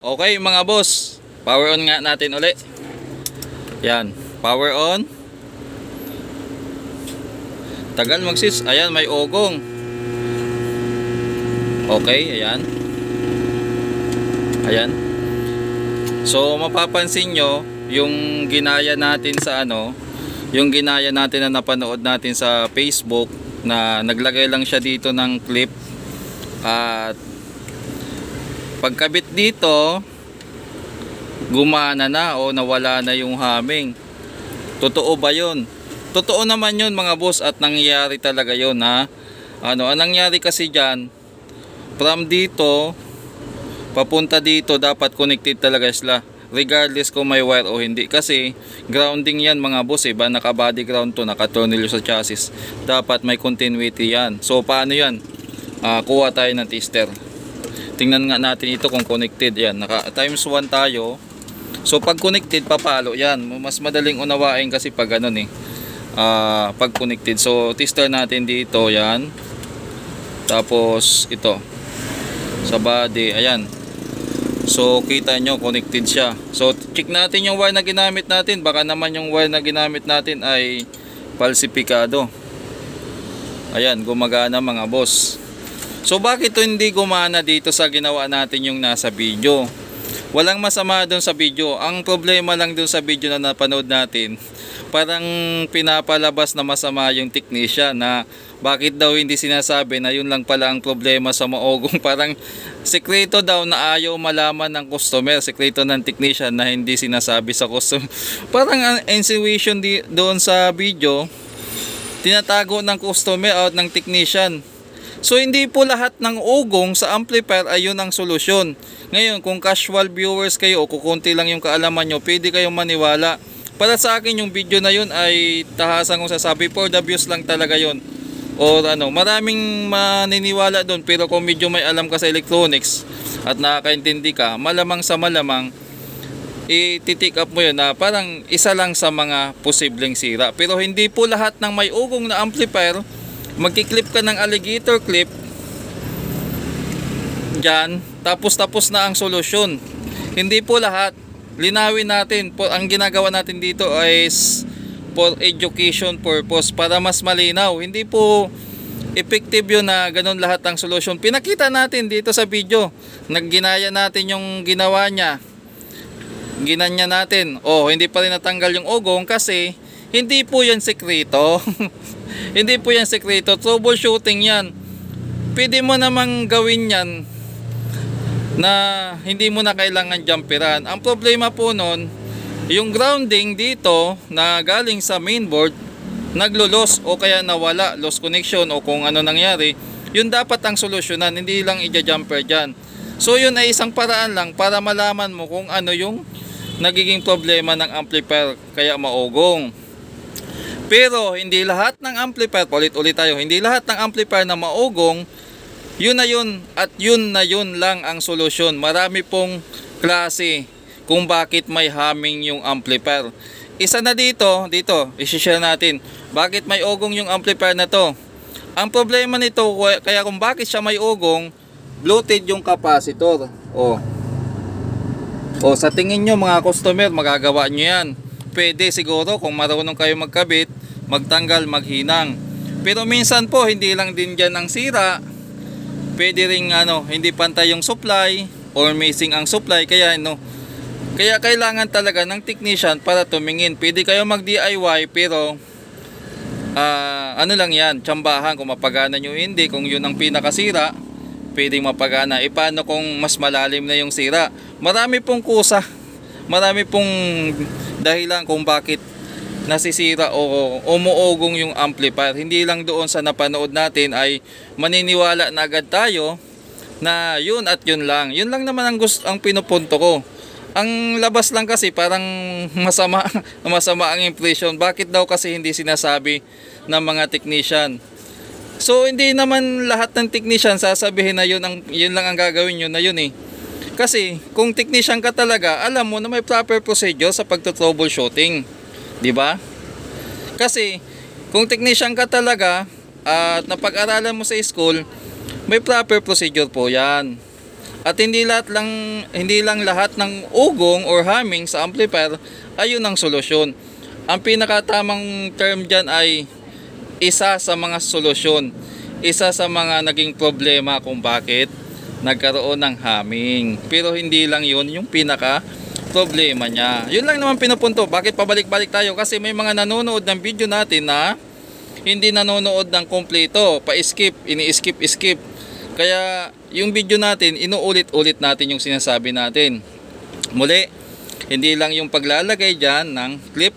Okay mga boss, power on nga natin uli. Yan, power on. Tagal magsis. Ayan, may ogong. Okay, ayan. Ayan. So mapapansin nyo yung ginaya natin sa yung ginaya natin na napanood natin sa Facebook, na naglagay lang siya dito ng clip, at pagkabit dito gumana na o nawala na yung humming. Totoo ba yun? Totoo naman yun mga boss, at nangyayari talaga yun ha. Ang nangyari kasi dyan, from dito papunta dito dapat connected talaga sila, regardless kung may wire o hindi, kasi grounding yan mga boss, ba naka body ground to, naka tornilyo sa chassis, dapat may continuity yan. So paano yan? Kuha tayo ng tester, tingnan nga natin ito kung connected yan. Naka times 1 tayo. So pag connected, papalo yan. Mas madaling unawain kasi pag pag connected. So tester natin dito yan. Tapos ito sa body, ayan. So kita nyo connected siya. So check natin yung wire na ginamit natin. Baka naman yung wire na ginamit natin ay falsifikado. Ayan, gumagana mga boss. So bakit hindi gumana dito sa ginawa natin yung nasa video? Walang masama doon sa video. Ang problema lang doon sa video na napanood natin, parang pinapalabas na masama yung technician, na bakit daw hindi sinasabi na yun lang pala ang problema sa maogong. Parang sekreto daw na ayaw malaman ng customer, sekreto ng technician na hindi sinasabi sa customer. Parang insinuation doon sa video, tinatago ng customer at ng technician. So hindi po lahat ng ugong sa amplifier ay yun ang solusyon. Ngayon, kung casual viewers kayo o kukunti lang yung kaalaman nyo, pwede kayong maniwala. Para sa akin yung video na yun ay tahasan kong sasabi, for the views lang talaga yun. O maraming maniniwala doon, pero kung medyo may alam ka sa electronics at nakakaintindi ka, malamang sa malamang i-tick up mo yun na parang isa lang sa mga posibleng sira. Pero hindi po lahat ng may ugong na amplifier, magkiklip ka ng alligator clip dyan, tapos na ang solusyon. Hindi po lahat. Linawin natin po, ang ginagawa natin dito ay for education purpose, para mas malinaw. Hindi po effective yun na ganun lahat ang solusyon. Pinakita natin dito sa video, nagginaya natin yung ginawa niya, ginanya natin. Hindi pa rin natanggal yung ugong kasi hindi po yan sekreto. Hindi po yan sekreto, troubleshooting yan. Pwede mo namang gawin yan na hindi mo na kailangan jumperan. Ang problema po nun, yung grounding dito na galing sa mainboard naglo-loss o kaya nawala, loss connection o kung ano nangyari, yun dapat ang solusyonan, hindi lang i-jumper dyan. So yun ay isang paraan lang para malaman mo kung ano yung nagiging problema ng amplifier kaya maugong. Pero hindi lahat ng amplifier, ulit tayo, hindi lahat ng amplifier na maugong, yun na yun at yun na yun lang ang solusyon. Marami pong klase kung bakit may humming yung amplifier. Isa na dito, i-share natin, bakit may ugong yung amplifier na to. Ang problema nito, kaya kung bakit siya may ugong, bloated yung capacitor. Sa tingin nyo mga customer, magagawa nyo yan. Pwede siguro kung marunong kayo magkabit, magtanggal, maghinang. Pero minsan po hindi lang din dyan ang sira, pwede ring hindi pantay yung supply or missing ang supply, kaya kailangan talaga ng technician para tumingin. Pwede kayo mag DIY, pero lang yan, tsambahan kung mapagana nyo. Hindi, kung yun ang pinakasira, pwedeng mapagana. Paano kung mas malalim na yung sira? Marami pong kusa, marami pong dahilan kung bakit nasisira o umuugong yung amplifier. Hindi lang doon sa napanood natin ay maniniwala na agad tayo na yun at yun lang. Yun lang naman ang pinupunto ko. Ang labas lang kasi parang masama ang impression. Bakit daw kasi hindi sinasabi ng mga technician? So hindi naman lahat ng technician sasabihin na yun lang ang gagawin yun na yun eh. Kasi kung technician ka talaga, alam mo na may proper procedure sa pagto-troubleshooting, di ba? Kasi kung technician ka talaga at napag-aralan mo sa school, may proper procedure po yan. At hindi lang lahat ng ugong or humming sa amplifier ay yun ang solusyon. Ang pinakatamang term dyan ay isa sa mga solusyon, isa sa mga naging problema kung bakit nagkaroon ng humming. Pero hindi lang yun yung pinaka problema niya. Yun lang naman pinupunto. Bakit pabalik-balik tayo? Kasi may mga nanonood ng video natin na hindi nanonood ng kompleto, pa-skip, ini-skip. Kaya yung video natin, inuulit-ulit natin yung sinasabi natin. Muli, hindi lang yung paglalagay dyan ng clip,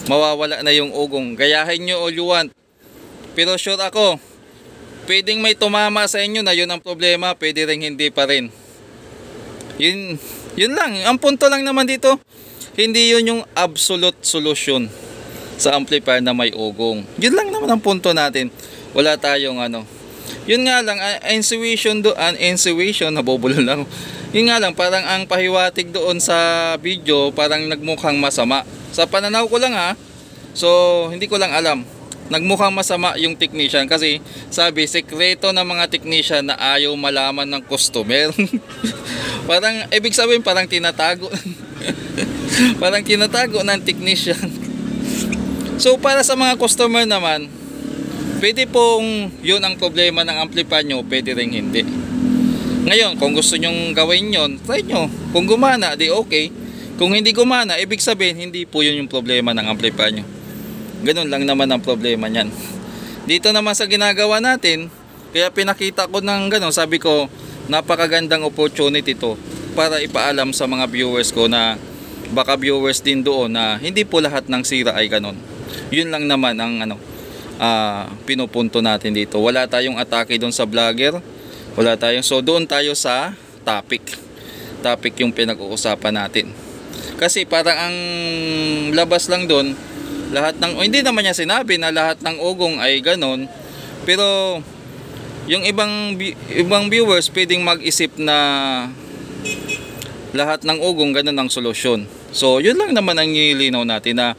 mawawala na yung ugong. Gayahin nyo all you want. Pero sure ako, pwedeng may tumama sa inyo na yun ang problema, pwede rin hindi pa rin. Yun lang. Ang punto lang naman dito, hindi yun yung absolute solution sa amplifier na may ugong. Yun lang naman ang punto natin. Wala tayong yun nga lang, intuition, nabubulol lang. Yun nga lang, parang ang pahiwatig doon sa video, parang nagmukhang masama. Sa pananaw ko lang so hindi ko lang alam. Nagmukhang masama yung technician kasi sabi, sekreto ng mga technician na ayaw malaman ng customer. Parang, ibig sabihin, parang tinatago. Parang tinatago ng technician. So, para sa mga customer naman, pwede pong yun ang problema ng amplifier nyo, pwede rin hindi. Ngayon, kung gusto nyong gawin yun, try nyo. Kung gumana, di okay. Kung hindi gumana, ibig sabihin, hindi po yun yung problema ng amplifier nyo. Ganun lang naman ang problema nyan. Dito naman sa ginagawa natin, kaya pinakita ko ng ganun, sabi ko, napakagandang opportunity to para ipaalam sa mga viewers ko na baka viewers din doon na hindi po lahat ng sira ay ganun. Yun lang naman ang pinupunto natin dito. Wala tayong atake doon sa vlogger. Wala tayong, so doon tayo sa topic yung pinag-uusapan natin. Kasi parang ang labas lang doon, lahat ng, hindi naman niya sinabi na lahat ng ugong ay ganon, pero yung ibang viewers pwedeng mag-isip na lahat ng ugong ganon ang solusyon. So yun lang naman ang nilinaw natin, na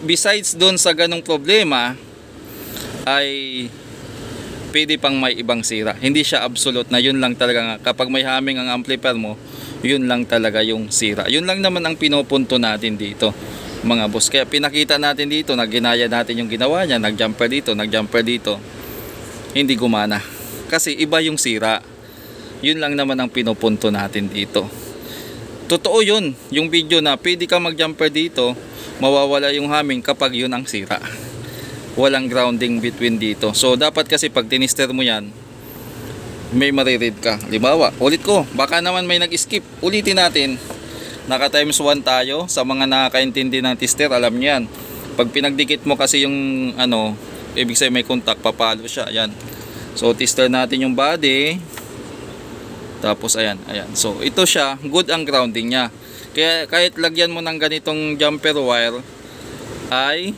besides doon sa ganong problema ay pwede pang may ibang sira. Hindi siya absolute na yun lang talaga. Kapag may humming ang amplifier mo, yun lang talaga yung sira. Yun lang naman ang pinupunto natin dito, mga boss. Kaya pinakita natin dito, ginaya natin yung ginawa niya, nag-jumper dito, hindi gumana kasi iba yung sira. Yun lang naman ang pinupunto natin dito. Totoo yun, yung video na pwede ka mag-jumper dito, mawawala yung humming kapag yun ang sira. Walang grounding between dito. So dapat kasi pag tinister mo yan, may mariread ka. Halimbawa, ulit ko, baka naman may nag-skip. Ulitin natin. Naka times 1 tayo. Sa mga nakakaintindi ng tester, alam niyan. Pag pinagdikit mo kasi yung ibig sabihin may contact, papalo siya. Ayan. So tester natin yung body. Tapos ayan. So ito siya, good ang grounding niya. Kaya kahit lagyan mo ng ganitong jumper wire ay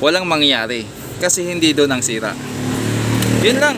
walang mangyayari kasi hindi doon ang sira. Yun lang.